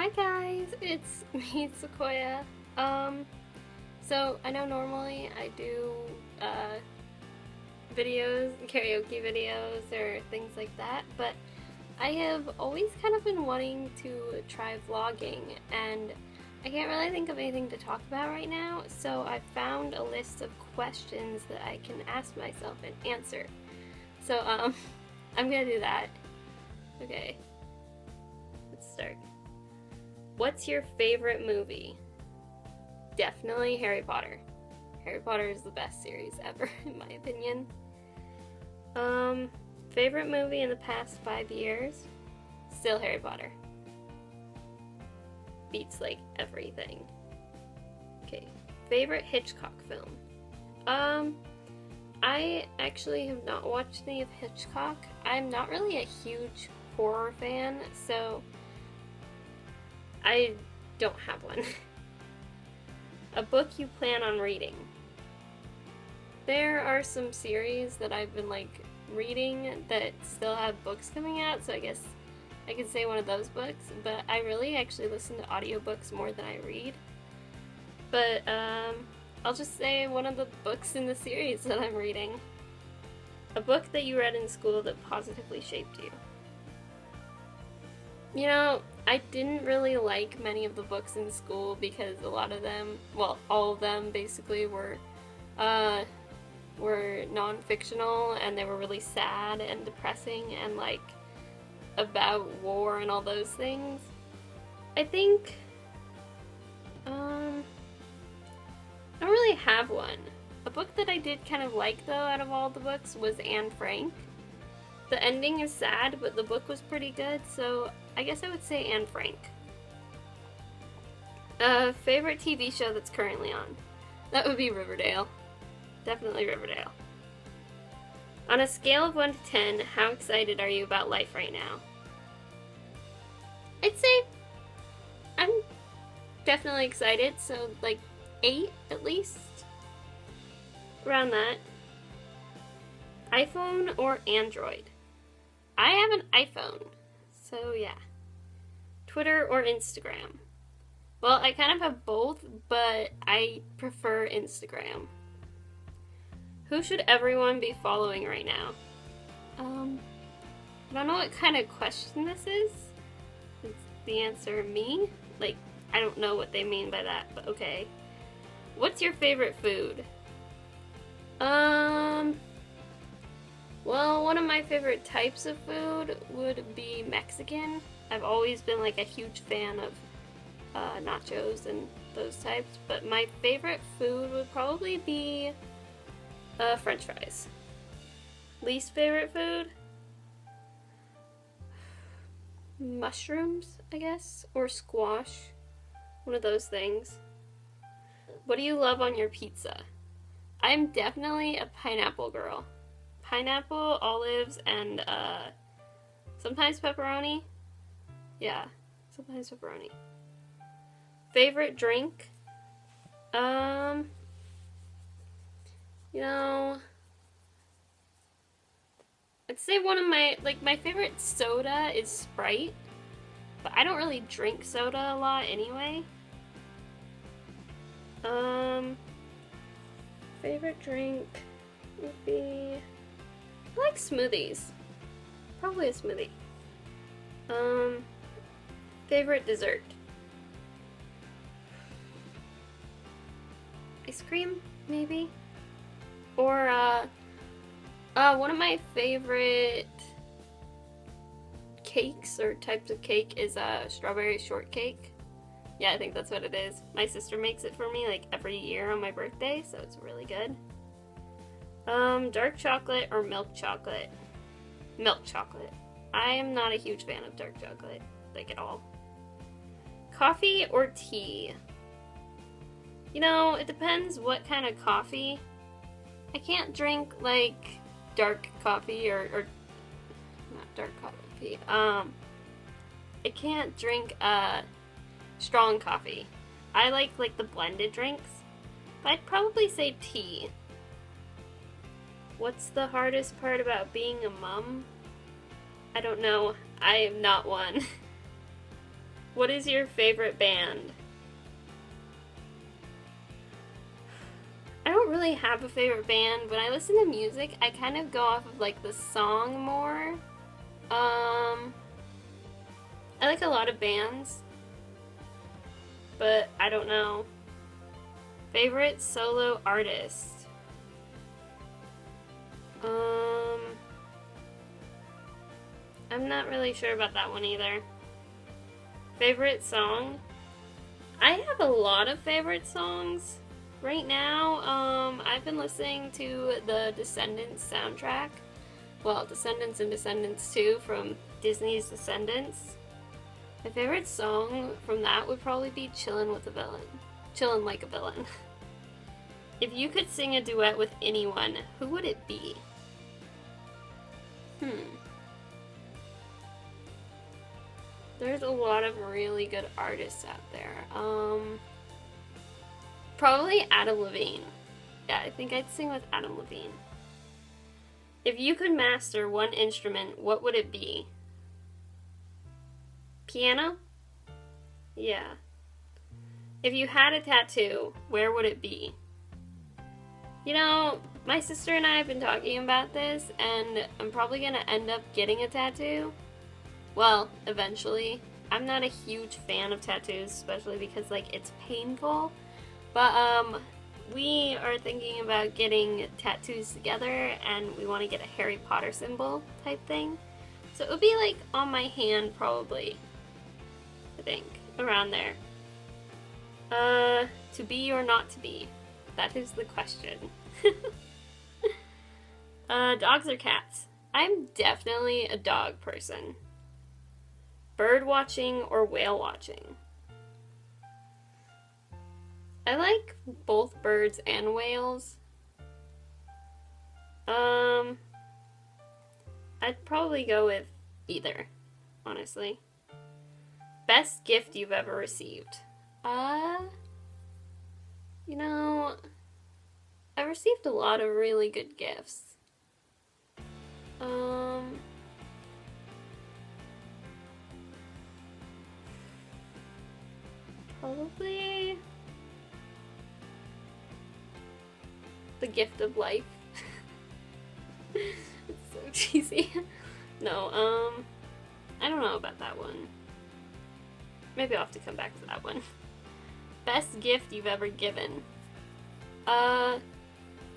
Hi guys, it's me, Quoia. So I know normally I do videos, karaoke videos, or things like that, but I have always kind of been wanting to try vlogging, and I can't really think of anything to talk about right now, so I found a list of questions that I can ask myself and answer. So, I'm gonna do that. Okay, let's start. What's your favorite movie? Definitely Harry Potter. Harry Potter is the best series ever, in my opinion. Favorite movie in the past 5 years? Still Harry Potter. Beats like everything. Okay, favorite Hitchcock film? I actually have not watched any of Hitchcock. I'm not really a huge horror fan, so I don't have one. A book you plan on reading? There are some series that I've been reading that still have books coming out, so I guess I could say one of those books, but I really actually listen to audiobooks more than I read. But I'll just say one of the books in the series that I'm reading. A book that you read in school that positively shaped you. You know, I didn't really like many of the books in school because a lot of them, well, all of them basically were non-fictional, and they were really sad and depressing and about war and all those things. I think I don't really have one. A book that I did kind of like though out of all the books was Anne Frank. The ending is sad, but the book was pretty good, so I guess I would say Anne Frank. Favorite TV show that's currently on? That would be Riverdale. Definitely Riverdale. On a scale of 1 to 10, how excited are you about life right now? I'd say I'm definitely excited, so 8 at least. Around that. iPhone or Android? I have an iPhone, so yeah. Twitter or Instagram? Well, I kind of have both, but I prefer Instagram. Who should everyone be following right now? I don't know what kind of question this is. Is the answer me? I don't know what they mean by that, but okay. What's your favorite food? Well, one of my favorite types of food would be Mexican. I've always been a huge fan of nachos and those types, but my favorite food would probably be French fries. Least favorite food? Mushrooms, I guess, or squash. One of those things. What do you love on your pizza? I'm definitely a pineapple girl. Pineapple, olives, and sometimes pepperoni. Yeah, sometimes pepperoni. Favorite drink? You know, I'd say one of my favorite soda is Sprite, but I don't really drink soda a lot anyway. Favorite drink would be, I like smoothies. Probably a smoothie. Favorite dessert? Ice cream, maybe? Or, one of my favorite cakes or types of cake is strawberry shortcake. Yeah, I think that's what it is. My sister makes it for me every year on my birthday, so it's really good. Dark chocolate or milk chocolate? Milk chocolate. I am not a huge fan of dark chocolate, at all. Coffee or tea? You know, it depends what kind of coffee. I can't drink dark coffee or not dark coffee. I can't drink strong coffee. I like the blended drinks, but I'd probably say tea. What's the hardest part about being a mom? I don't know. I am not one. What is your favorite band? I don't really have a favorite band. When I listen to music, I kind of go off of like the song more. I like a lot of bands, but I don't know. Favorite solo artist? I'm not really sure about that one either. Favorite song? I have a lot of favorite songs. Right now, I've been listening to the Descendants soundtrack. Well, Descendants and Descendants 2 from Disney's Descendants. My favorite song from that would probably be Chillin' with a Villain. Chillin' Like a Villain. If you could sing a duet with anyone, who would it be? There's a lot of really good artists out there. Probably Adam Levine. Yeah, I think I'd sing with Adam Levine. If you could master one instrument, what would it be? Piano? Yeah. If you had a tattoo, where would it be? You know, my sister and I have been talking about this, and I'm probably gonna end up getting a tattoo. Well, eventually. I'm not a huge fan of tattoos, especially because, like, it's painful. But, we are thinking about getting tattoos together, and we want to get a Harry Potter symbol type thing. So it would be, like, on my hand, probably. I think. Around there. To be or not to be? That is the question. Dogs or cats? I'm definitely a dog person. Bird watching or whale watching? I like both birds and whales. I'd probably go with either, honestly. Best gift you've ever received? You know, I've received a lot of really good gifts. Probably the gift of life. It's so cheesy. No, I don't know about that one. Maybe I'll have to come back to that one. Best gift you've ever given? I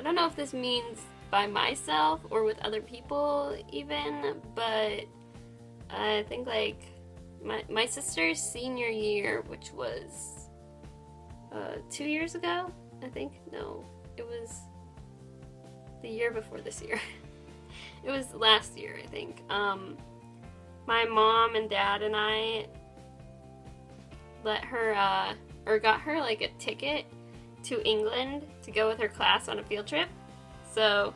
don't know if this means by myself or with other people even, but I think like my sister's senior year, which was 2 years ago, I think. No, it was the year before this year. It was last year, I think. My mom and dad and I let her or got her like a ticket to England to go with her class on a field trip. So,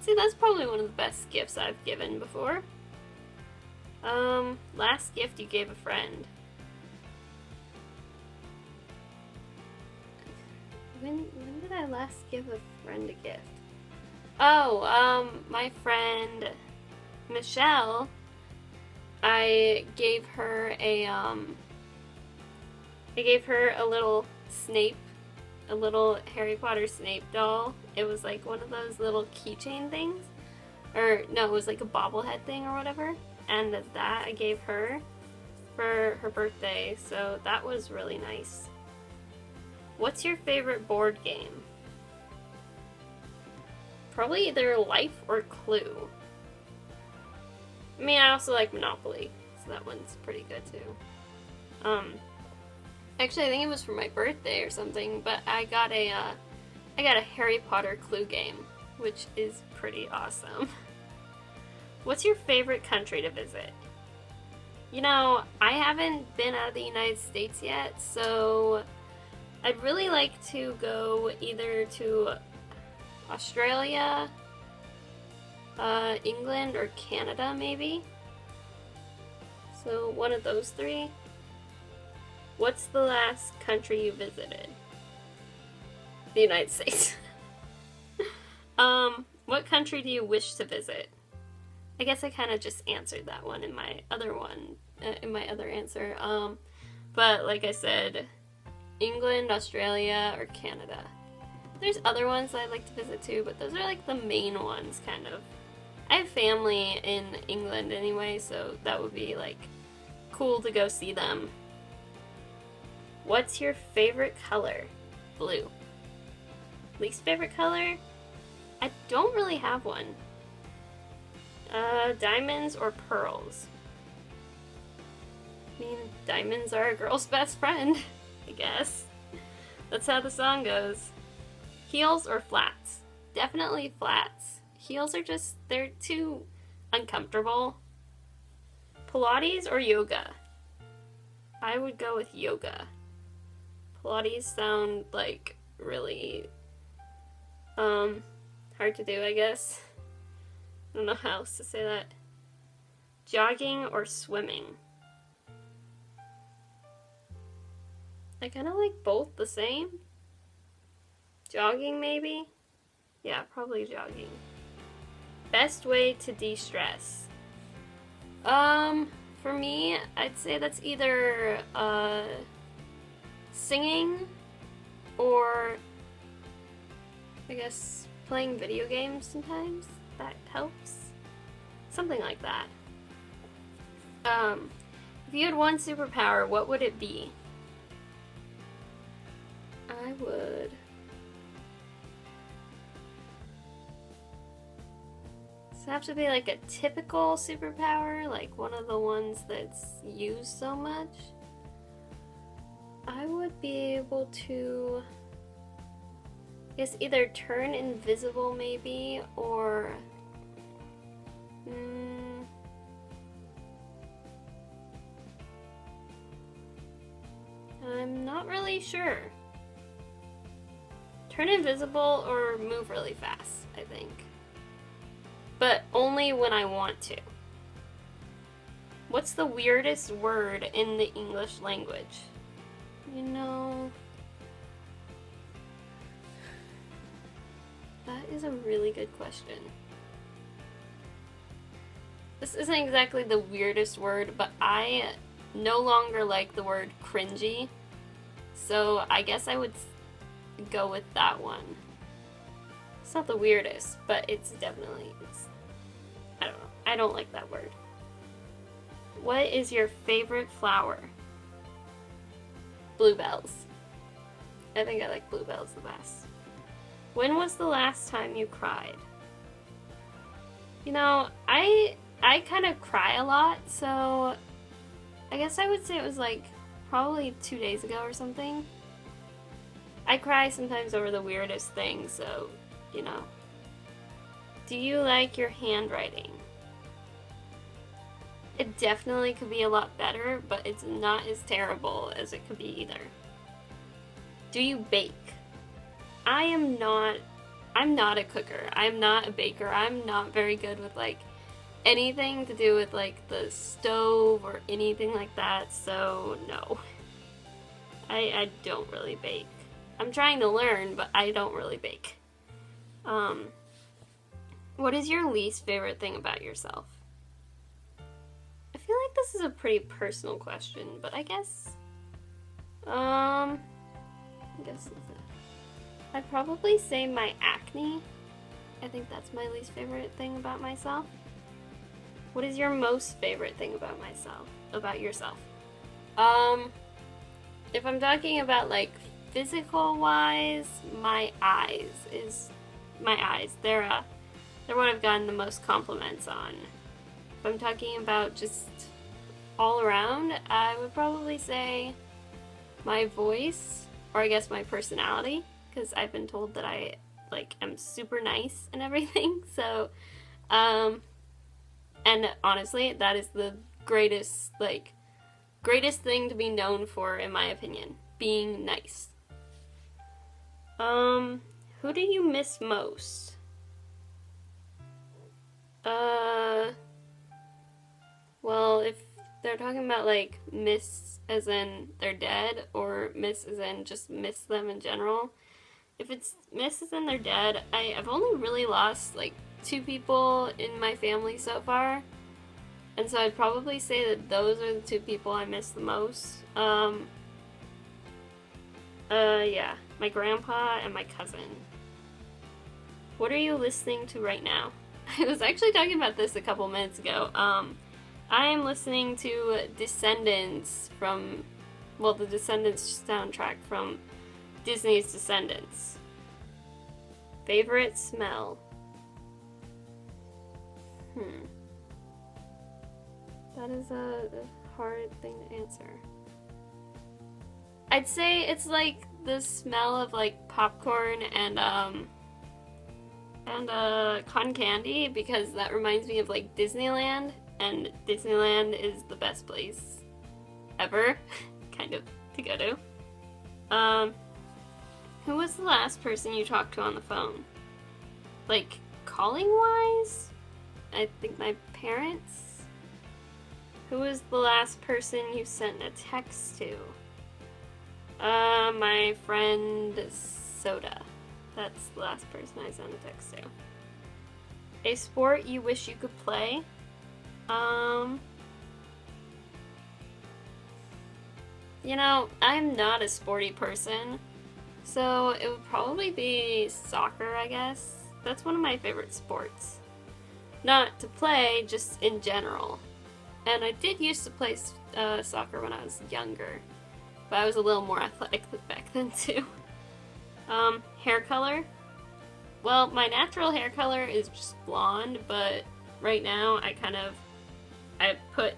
see, that's probably one of the best gifts I've given before. Last gift you gave a friend. When did I last give a friend a gift? Oh, my friend Michelle, I gave her a little Snape, a little Harry Potter Snape doll. It was like one of those little keychain things. Or, no, it was like a bobblehead thing or whatever. And that I gave her for her birthday, so that was really nice. What's your favorite board game? Probably either Life or Clue. I mean, I also like Monopoly, so that one's pretty good too. Actually, I think it was for my birthday or something, but I got a Harry Potter Clue game, which is pretty awesome. What's your favorite country to visit? You know, I haven't been out of the United States yet, so I'd really like to go either to Australia, England, or Canada, maybe. So one of those three. What's the last country you visited? The United States. What country do you wish to visit? I guess I kind of just answered that one in my other answer. But like I said, England, Australia, or Canada. There's other ones I'd like to visit too, but those are like the main ones, kind of. I have family in England anyway, so that would be like cool to go see them. What's your favorite color? Blue. Least favorite color? I don't really have one. Diamonds or pearls? I mean, diamonds are a girl's best friend, I guess. That's how the song goes. Heels or flats? Definitely flats. Heels are just, they're too uncomfortable. Pilates or yoga? I would go with yoga. Pilates sound like really hard to do, I guess. I don't know how else to say that. Jogging or swimming? I kind of like both the same. Jogging, maybe? Yeah, probably jogging. Best way to de-stress? For me, I'd say that's either, singing or, I guess, playing video games sometimes. That helps. Something like that. If you had one superpower, what would it be? I would... Does it have to be like a typical superpower? Like one of the ones that's used so much? I would be able to... I guess either turn invisible maybe, or... I'm not really sure. Turn invisible or move really fast, I think. But only when I want to. What's the weirdest word in the English language? You know... That is a really good question. This isn't exactly the weirdest word, but I no longer like the word cringy. So I guess I would go with that one. It's not the weirdest, but it's definitely, I don't know. I don't like that word. What is your favorite flower? Bluebells. I think I like bluebells the best. When was the last time you cried? You know, I kind of cry a lot, so I guess I would say it was like probably 2 days ago or something. I cry sometimes over the weirdest things, so, you know. Do you like your handwriting? It definitely could be a lot better, but it's not as terrible as it could be either. Do you bake? I'm not a cooker. I'm not a baker. I'm not very good with like anything to do with like the stove or anything like that, so no. I don't really bake. I'm trying to learn, but I don't really bake. What is your least favorite thing about yourself? I feel like this is a pretty personal question, but I guess I'd probably say my acne. I think that's my least favorite thing about myself. What is your most favorite thing about yourself? If I'm talking about like physical wise, my eyes. They're what I've gotten the most compliments on. If I'm talking about just all around, I would probably say my voice, or I guess my personality, because I've been told that I like am super nice and everything. So, and honestly, that is the greatest thing to be known for, in my opinion, being nice. Who do you miss most? Well, if they're talking about like miss as in they're dead, or miss as in just miss them in general. If it's miss as in they're dead, I've only really lost like 2 people in my family so far. And so I'd probably say that those are the two people I miss the most. Yeah, my grandpa and my cousin. What are you listening to right now? I was actually talking about this a couple minutes ago. I am listening to Descendants from, well, the Descendants soundtrack from Disney's Descendants. Favorite smell? That is a hard thing to answer. I'd say it's like the smell of like popcorn and cotton candy, because that reminds me of like Disneyland, and Disneyland is the best place ever, kind of, to go to. Who was the last person you talked to on the phone? Like, calling wise? I think my parents. Who was the last person you sent a text to? My friend Soda. That's the last person I sent a text to. A sport you wish you could play? You know, I'm not a sporty person, so it would probably be soccer, I guess. That's one of my favorite sports. Not to play, just in general. And I did used to play soccer when I was younger, but I was a little more athletic back then too. Hair color? Well, my natural hair color is just blonde, but right now I put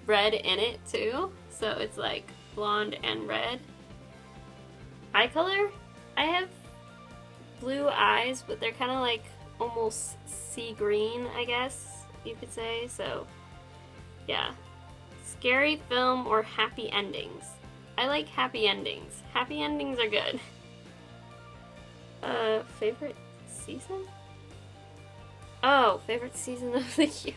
red in it too, so it's like blonde and red. Eye color? I have blue eyes, but they're kind of like almost sea green, I guess you could say, so yeah. Scary film or happy endings? I like happy endings. Happy endings are good. Favorite season? Oh, favorite season of the year.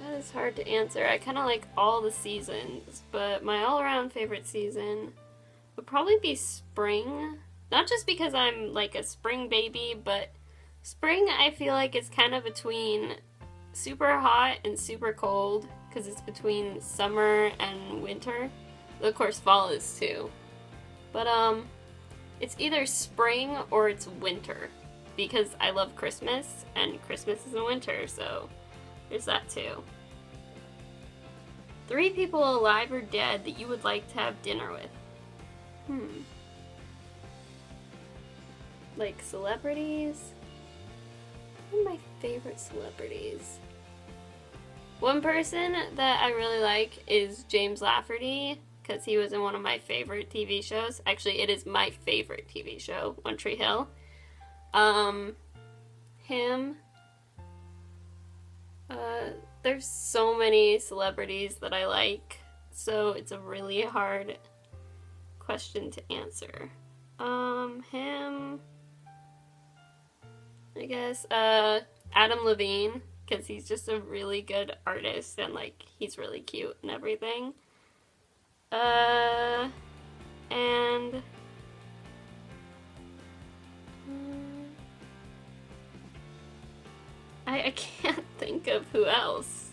That is hard to answer. I kind of like all the seasons, but my all-around favorite season would probably be spring. Not just because I'm like a spring baby, but spring I feel like is kind of between super hot and super cold, because it's between summer and winter. Of course, fall is too. But it's either spring or it's winter, because I love Christmas, and Christmas is in winter, so there's that too. 3 people alive or dead that you would like to have dinner with. Like celebrities? What are my favorite celebrities? One person that I really like is James Lafferty, because he was in one of my favorite TV shows. Actually, it is my favorite TV show, One Tree Hill. Him. There's so many celebrities that I like, so it's a really hard question to answer. Him. I guess, Adam Levine, because he's just a really good artist, and, like, he's really cute and everything. And I can't think of who else.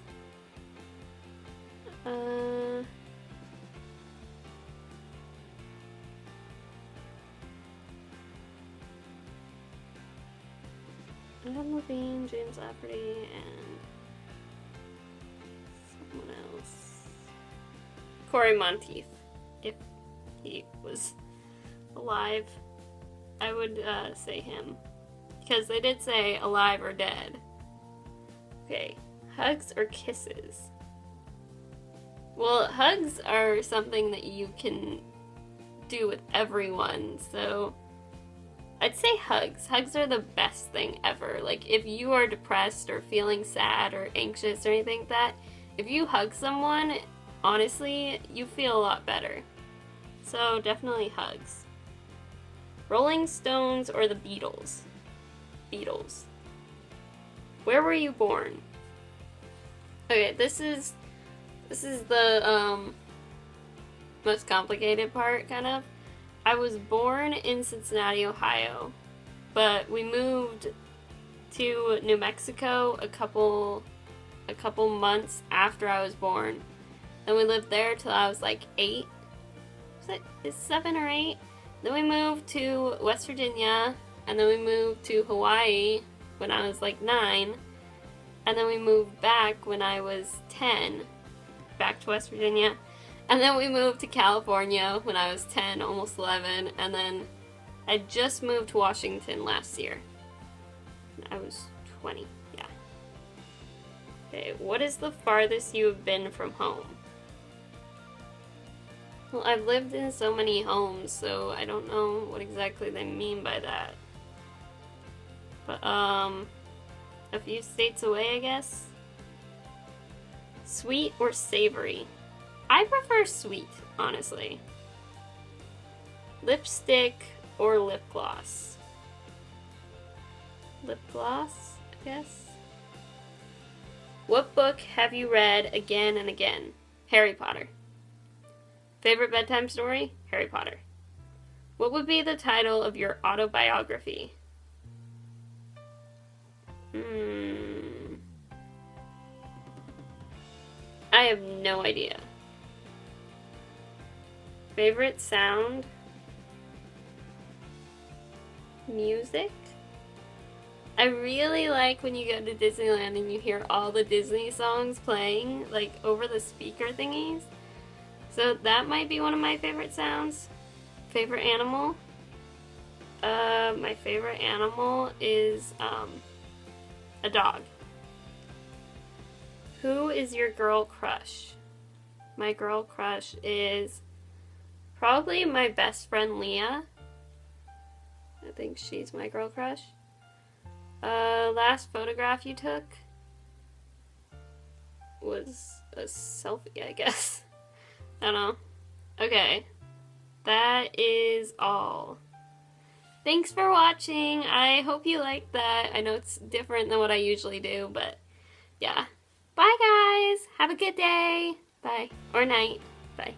Adam Levine, James Lafferty, and someone else. Corey Monteith, if he was alive, I would say him, because they did say alive or dead. Okay, hugs or kisses? Well, hugs are something that you can do with everyone, so I'd say hugs. Hugs are the best thing ever. Like, if you are depressed or feeling sad or anxious or anything like that, if you hug someone, honestly, you feel a lot better. So definitely hugs. Rolling Stones or the Beatles? Beatles. Where were you born? Okay, this is the most complicated part, kind of. I was born in Cincinnati, Ohio, but we moved to New Mexico a couple months after I was born. Then we lived there till I was like 8. Is 7 or 8? Then we moved to West Virginia, and then we moved to Hawaii when I was like 9, and then we moved back when I was 10, back to West Virginia, and then we moved to California when I was 10, almost 11, and then I just moved to Washington last year. I was 20, yeah. Okay, what is the farthest you have been from home? Well, I've lived in so many homes, so I don't know what exactly they mean by that. But, a few states away, I guess? Sweet or savory? I prefer sweet, honestly. Lipstick or lip gloss? Lip gloss, I guess? What book have you read again and again? Harry Potter. Favorite bedtime story? Harry Potter. What would be the title of your autobiography? I have no idea. Favorite sound? Music? I really like when you go to Disneyland and you hear all the Disney songs playing, like, over the speaker thingies. So that might be one of my favorite sounds. Favorite animal? My favorite animal is, a dog. Who is your girl crush? My girl crush is probably my best friend Leah. I think she's my girl crush. Last photograph you took was a selfie, I guess. I don't know. Okay. That is all. Thanks for watching. I hope you liked that. I know it's different than what I usually do, but yeah. Bye, guys. Have a good day. Bye. Or night. Bye.